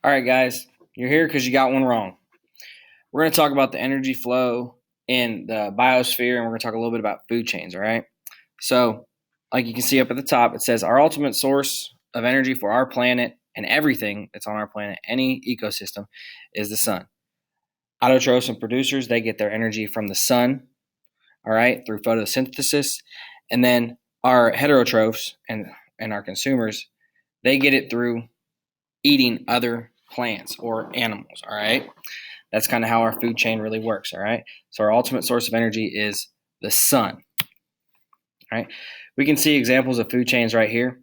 All right, guys, you're here because you got one wrong. We're going to talk about the energy flow in the biosphere, and we're going to talk a little bit about food chains, all right? So, like you can see up at the top, it says our ultimate source of energy for our planet and everything that's on our planet, any ecosystem, is the sun. Autotrophs and producers, they get their energy from the sun, all right, through photosynthesis. And then our heterotrophs and our consumers, they get it through eating other plants or animals, all right? That's kind of how our food chain really works, all right? So our ultimate source of energy is the sun, all right? We can see examples of food chains right here,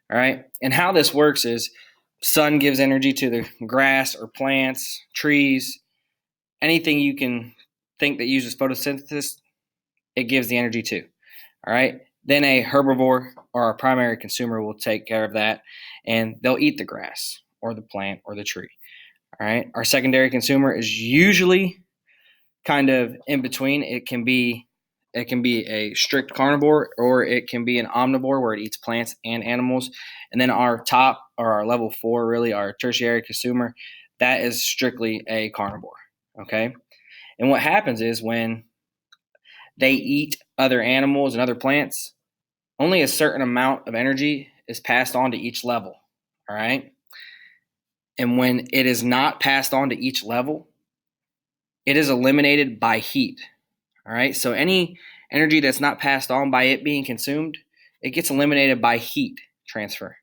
all right? And how this works is sun gives energy to the grass or plants, trees, anything you can think that uses photosynthesis, it gives the energy to, all right? Then a herbivore or a primary consumer will take care of that, and they'll eat the grass or the plant or the tree. All right. Our secondary consumer is usually kind of in between. It can be a strict carnivore or it can be an omnivore where it eats plants and animals. And then our top or our level 4, really our tertiary consumer, that is strictly a carnivore. Okay. And what happens is when they eat other animals and other plants, only a certain amount of energy is passed on to each level. All right. And when it is not passed on to each level, it is eliminated by heat. All right. So any energy that's not passed on by it being consumed, it gets eliminated by heat transfer.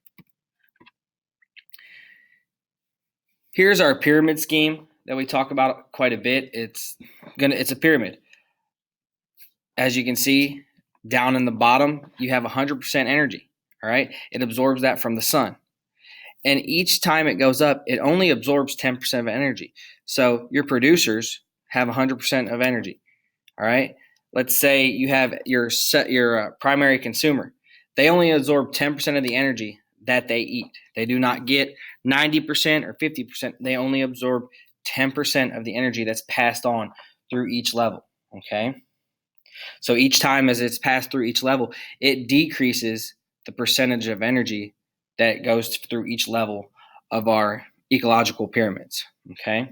Here's our pyramid scheme that we talk about quite a bit. It's a pyramid. As you can see, down in the bottom, you have 100% energy. All right. It absorbs that from the sun. And each time it goes up, it only absorbs 10% of energy. So your producers have 100% of energy. All right. Let's say you have your primary consumer. They only absorb 10% of the energy that they eat. They do not get 90% or 50%. They only absorb 10% of the energy that's passed on through each level. Okay. So each time as it's passed through each level, it decreases the percentage of energy that goes through each level of our ecological pyramids. Okay.